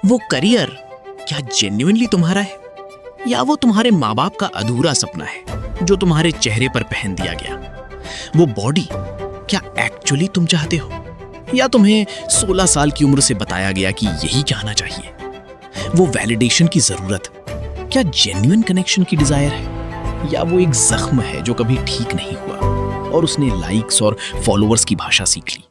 वो करियर क्या जेन्युइनली तुम्हारा है, या वो तुम्हारे माँ बाप का अधूरा सपना है जो तुम्हारे चेहरे पर पहन दिया गया? वो बॉडी क्या एक्चुअली तुम चाहते हो, या तुम्हें 16 साल की उम्र से बताया गया कि यही चाहना चाहिए? वो वैलिडेशन की जरूरत क्या जेन्युइन कनेक्शन की डिजायर है, या वो एक जख्म है जो कभी ठीक नहीं हुआ और उसने लाइक्स और फॉलोअर्स की भाषा सीख ली?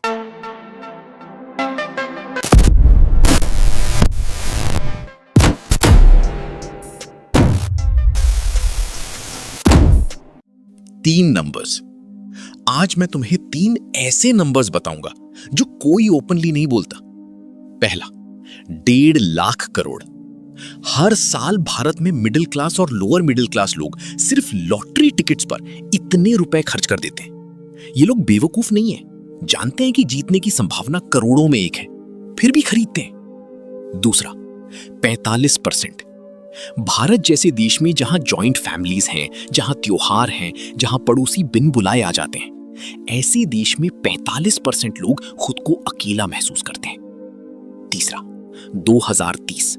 तीन नंबर्स। आज मैं तुम्हें 3 ऐसे नंबर्स बताऊंगा जो कोई ओपनली नहीं बोलता। पहला, 1.5 लाख करोड़। हर साल भारत में मिडिल क्लास और लोअर मिडिल क्लास लोग सिर्फ लॉटरी टिकट्स पर इतने रुपए खर्च कर देते हैं। ये लोग बेवकूफ नहीं है, जानते हैं कि जीतने की संभावना करोड़ों में एक है, फिर भी खरीदते हैं। दूसरा, 45%। भारत जैसे देश में जहां जॉइंट फैमिलीज हैं, जहां त्योहार हैं, जहां पड़ोसी बिन बुलाए आ जाते हैं, ऐसे देश में 45% लोग खुद को अकेला महसूस करते हैं। तीसरा, 2030।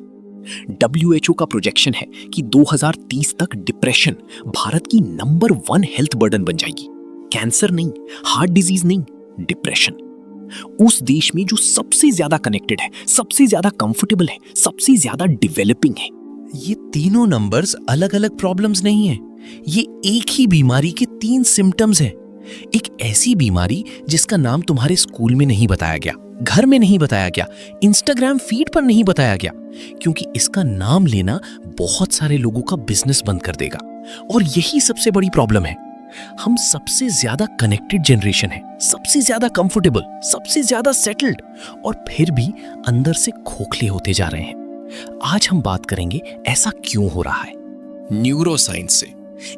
WHO का प्रोजेक्शन है कि 2030 तक डिप्रेशन भारत की नंबर 1 हेल्थ बर्डन बन जाएगी। कैंसर नहीं, हार्ट डिजीज नहीं, डिप्रेशन। उस देश में जो सबसे ज्यादा कनेक्टेड है, सबसे ज्यादा कंफर्टेबल है, सबसे ज्यादा डेवलपिंग है। ये तीनों नंबर्स अलग अलग प्रॉब्लम्स नहीं हैं, ये एक ही बीमारी के 3 सिम्टम्स हैं। एक ऐसी बीमारी जिसका नाम तुम्हारे स्कूल में नहीं बताया गया, घर में नहीं बताया गया, इंस्टाग्राम फीड पर नहीं बताया गया, क्योंकि इसका नाम लेना बहुत सारे लोगों का बिजनेस बंद कर देगा। और यही सबसे बड़ी प्रॉब्लम है। हम सबसे ज्यादा कनेक्टेड जनरेशन है, सबसे ज्यादा कंफर्टेबल, सबसे ज्यादा सेटल्ड, और फिर भी अंदर से खोखले होते जा रहे हैं। आज हम बात करेंगे ऐसा क्यों हो रहा है। न्यूरो साइंस से,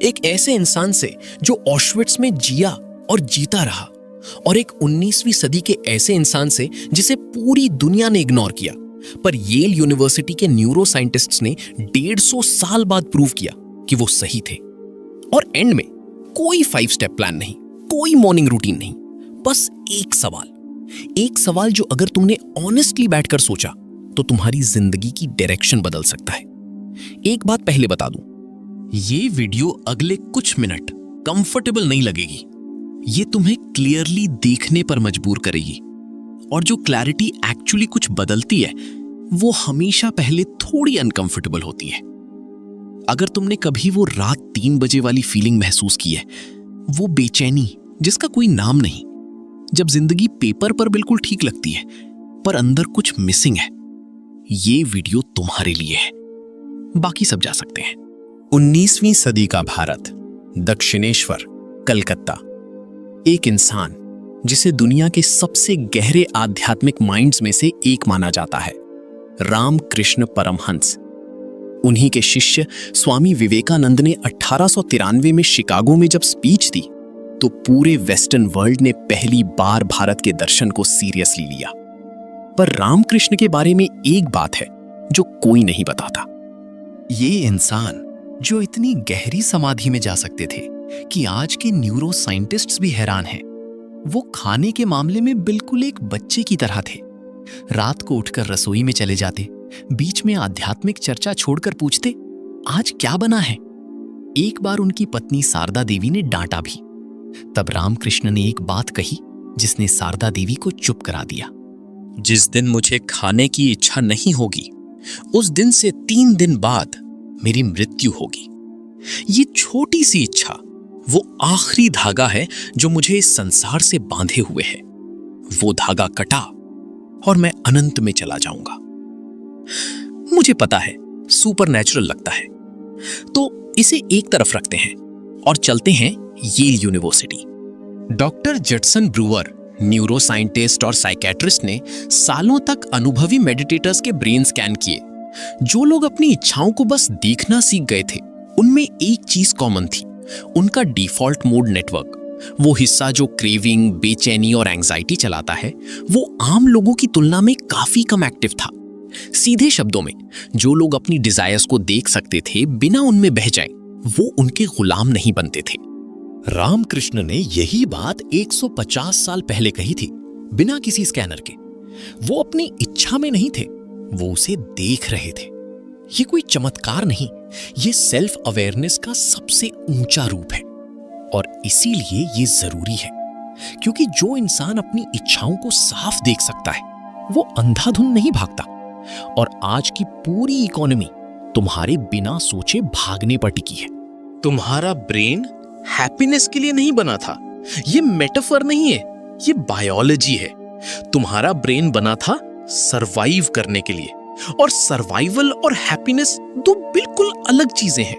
एक ऐसे इंसान से जो ऑशविट्स में जिया और जीता रहा, और एक 19वीं सदी के ऐसे इंसान से जिसे पूरी दुनिया ने इग्नोर किया, पर येल यूनिवर्सिटी के न्यूरो साइंटिस्ट्स ने 150 साल बाद प्रूव किया कि वो सही थे। और एंड में कोई 5 स्टेप प्लान नहीं, कोई मॉर्निंग रूटीन नहीं, बस एक सवाल जो अगर तुमने ऑनेस्टली बैठकर सोचा तो तुम्हारी जिंदगी की डायरेक्शन बदल सकता है। एक बात पहले बता दूं, ये वीडियो अगले कुछ मिनट कंफर्टेबल नहीं लगेगी। ये तुम्हें क्लियरली देखने पर मजबूर करेगी, और जो क्लैरिटी एक्चुअली कुछ बदलती है वो हमेशा पहले थोड़ी अनकंफर्टेबल होती है। अगर तुमने कभी वो रात 3 बजे वाली फीलिंग महसूस की है, वो बेचैनी जिसका कोई नाम नहीं, जब जिंदगी पेपर पर बिल्कुल ठीक लगती है पर अंदर कुछ मिसिंग है, ये वीडियो तुम्हारे लिए है। बाकी सब जा सकते हैं। 19वीं सदी का भारत, दक्षिणेश्वर, कलकत्ता। एक इंसान जिसे दुनिया के सबसे गहरे आध्यात्मिक माइंड्स में से एक माना जाता है, रामकृष्ण परमहंस। उन्हीं के शिष्य स्वामी विवेकानंद ने 1893 में शिकागो में जब स्पीच दी तो पूरे वेस्टर्न वर्ल्ड ने पहली बार भारत के दर्शन को सीरियसली लिया। पर रामकृष्ण के बारे में एक बात है जो कोई नहीं बताता। ये इंसान जो इतनी गहरी समाधि में जा सकते थे कि आज के न्यूरो साइंटिस्ट्स भी हैरान हैं। वो खाने के मामले में बिल्कुल एक बच्चे की तरह थे। रात को उठकर रसोई में चले जाते, बीच में आध्यात्मिक चर्चा छोड़कर पूछते, आज क्या बना है? एक बार उनकी पत्नी शारदा देवी ने डांटा भी। तब रामकृष्ण ने एक बात कही जिसने शारदा देवी को चुप करा दिया। जिस दिन मुझे खाने की इच्छा नहीं होगी, उस दिन से 3 दिन बाद मेरी मृत्यु होगी। ये छोटी सी इच्छा वो आखिरी धागा है जो मुझे इस संसार से बांधे हुए है। वो धागा कटा और मैं अनंत में चला जाऊंगा। मुझे पता है सुपरनैचुरल लगता है, तो इसे एक तरफ रखते हैं और चलते हैं Yale university. Doctor Judson Brewer, neuroscientist और साइकेट्रिस्ट, ने सालों तक अनुभवी मेडिटेटर्स के ब्रेन स्कैन किए। जो लोग अपनी इच्छाओं को बस देखना सीख गए थे, उनमें एक चीज कॉमन थी, उनका डिफॉल्ट मोड नेटवर्क। वो हिस्सा जो क्रेविंग, बेचैनी और एंजाइटी चलाता है, वो आम लोगों की तुलना में काफी कम एक्टिव था। सीधे शब्दों में, जो लोग अपनी डिजायर्स को देख सकते थे बिना उनमें बह जाए, वो उनके गुलाम नहीं बनते थे। रामकृष्ण ने यही बात 150 साल पहले कही थी, बिना किसी स्कैनर के। वो अपनी इच्छा में नहीं थे, वो उसे देख रहे थे। ये कोई चमत्कार नहीं, ये सेल्फ अवेयरनेस का सबसे ऊंचा रूप है। और इसीलिए ये जरूरी है, क्योंकि जो इंसान अपनी इच्छाओं को साफ देख सकता है वो अंधाधुंध नहीं भागता। और आज की पूरी इकोनॉमी तुम्हारे बिना सोचे भागने पर टिकी है। तुम्हारा ब्रेन हैप्पीनेस के लिए नहीं बना था। ये मेटाफर नहीं है, ये बायोलॉजी है। तुम्हारा ब्रेन बना था सरवाइव करने के लिए, और सर्वाइवल और हैप्पीनेस दो बिल्कुल अलग चीजें हैं।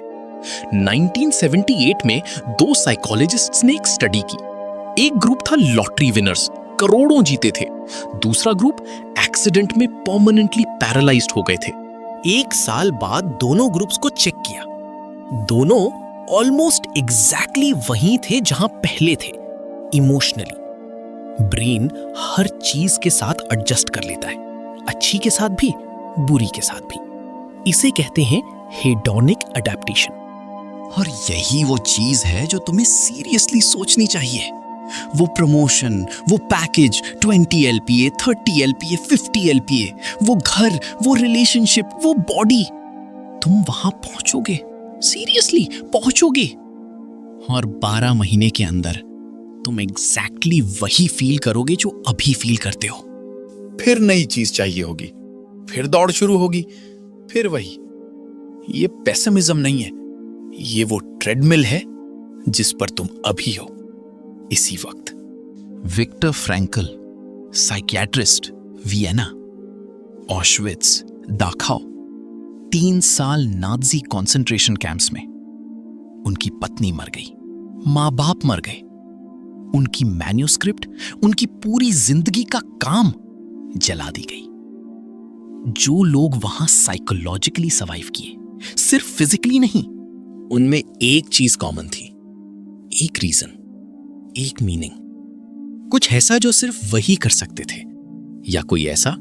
1978 में दो साइकोलॉजिस्ट्स ने एक स्टडी की। एक ग्रुप था लॉटरी विनर्स, करोड़ों जीते थे। दूसरा ग्रुप एक्सीडेंट में परमानेंटली पैरालाइज्ड हो गए थे। 1 साल बाद दोनों ग्रुप्स को चेक किया। दोनों ऑलमोस्ट एग्जैक्टली वहीं थे जहां पहले थे। इमोशनली ब्रेन हर चीज के साथ एडजस्ट कर लेता है, अच्छी के साथ भी, बुरी के साथ भी। इसे कहते हैं हेडोनिक अडैप्टेशन। और यही वो चीज है जो तुम्हें सीरियसली सोचनी चाहिए। वो प्रमोशन, वो पैकेज, 20 LPA, 30 LPA, 50 LPA, वो घर, वो रिलेशनशिप, वो बॉडी, तुम वहां पहुंचोगे, सीरियसली पहुंचोगे। और 12 महीने के अंदर तुम एग्जैक्टली वही फील करोगे जो अभी फील करते हो। फिर नई चीज चाहिए होगी, फिर दौड़ शुरू होगी, फिर वही। ये पेसिमिज्म नहीं है, ये वो ट्रेडमिल है जिस पर तुम अभी हो, इसी वक्त। Victor Frankl, psychiatrist, Vienna. Auschwitz, Dachau, 3 साल नाजी कंसंट्रेशन कैंप्स में। उनकी पत्नी मर गई, मां बाप मर गए, उनकी मैन्युस्क्रिप्ट, उनकी पूरी जिंदगी का काम जला दी गई। जो लोग वहां साइकोलॉजिकली सर्वाइव किए, सिर्फ फिजिकली नहीं, उनमें एक चीज कॉमन थी, एक रीजन, एक मीनिंग, कुछ ऐसा जो सिर्फ वही कर सकते थे, या कोई ऐसा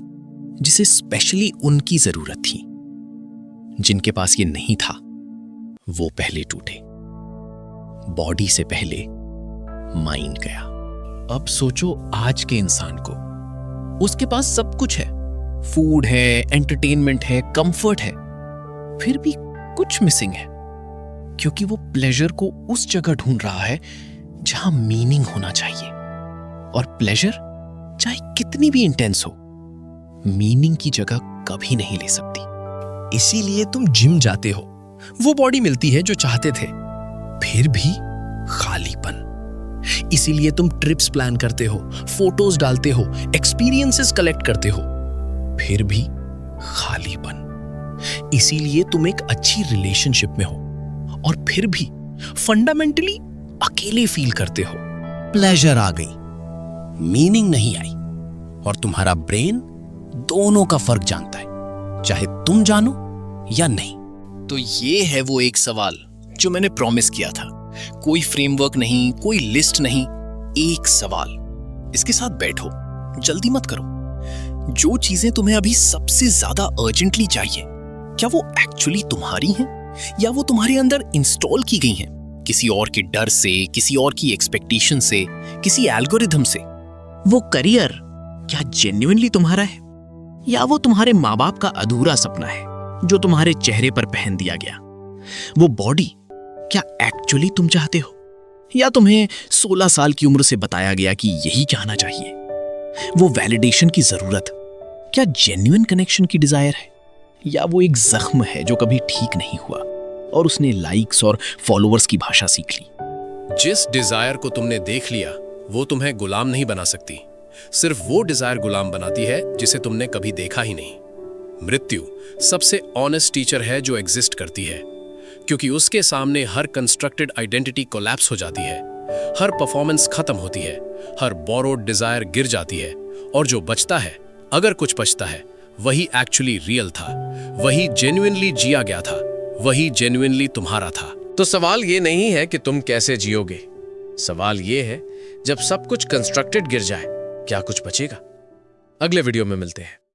जिसे स्पेशली उनकी जरूरत थी। जिनके पास ये नहीं था वो पहले टूटे। बॉडी से पहले माइंड गया। अब सोचो आज के इंसान को, उसके पास सब कुछ है, फूड है, एंटरटेनमेंट है, कंफर्ट है, फिर भी कुछ मिसिंग है, क्योंकि वो प्लेजर को उस जगह ढूंढ रहा है जहां मीनिंग होना चाहिए। और प्लेजर चाहे कितनी भी इंटेंस हो, मीनिंग की जगह कभी नहीं ले सकती। इसीलिए तुम जिम जाते हो, वो बॉडी मिलती है जो चाहते थे, फिर भी खालीपन। इसीलिए तुम ट्रिप्स प्लान करते हो, फोटोज डालते हो, एक्सपीरियंसेस कलेक्ट करते हो, फिर भी खालीपन। इसीलिए तुम एक अच्छी रिलेशनशिप में हो और फिर भी फंडामेंटली अकेले फील करते हो। प्लेजर आ गई, मीनिंग नहीं आई, और तुम्हारा ब्रेन दोनों का फर्क जानता है, चाहे तुम जानो या नहीं। तो ये है वो एक सवाल जो मैंने प्रॉमिस किया था। कोई फ्रेमवर्क नहीं, कोई लिस्ट नहीं, एक सवाल। इसके साथ बैठो, जल्दी मत करो। जो चीजें तुम्हें अभी सबसे ज्यादा अर्जेंटली चाहिए, क्या वो एक्चुअली तुम्हारी हैं या वो तुम्हारे अंदर इंस्टॉल की गई हैं किसी और के डर से, किसी और की एक्सपेक्टेशन से, किसी एल्गोरिथम से? वो करियर क्या जेन्युइनली तुम्हारा है या वो तुम्हारे माँ बाप का अधूरा सपना है जो तुम्हारे चेहरे पर पहन दिया गया? वो बॉडी क्या एक्चुअली तुम चाहते हो या तुम्हें 16 साल की उम्र से बताया गया कि यही चाहना चाहिए? वो वैलिडेशन की जरूरत क्या जेन्युइन कनेक्शन की डिजायर है या वो एक जख्म है जो कभी ठीक नहीं हुआ और उसने लाइक्स और फॉलोअर्स की भाषा सीख ली? जिस डिजायर को तुमने देख लिया वो तुम्हें गुलाम नहीं बना सकती। सिर्फ वो डिजायर गुलाम बनाती है जिसे तुमने कभी देखा ही नहीं। मृत्यु सबसे ऑनेस्ट टीचर है जो एग्जिस्ट करती है, क्योंकि उसके सामने हर कंस्ट्रक्टेड आइडेंटिटी कोलैप्स हो जाती है, हर परफॉर्मेंस खत्म होती है, हर बोरोड डिजायर गिर जाती है, और जो बचता है, अगर कुछ बचता है, वही एक्चुअली रियल था, वही जेन्युइनली जिया गया था, वही जेन्युइनली तुम्हारा था। तो सवाल ये नहीं है कि तुम कैसे जियोगे, सवाल ये है जब सब कुछ कंस्ट्रक्टेड गिर जाए क्या कुछ बचेगा? अगले वीडियो में मिलते हैं।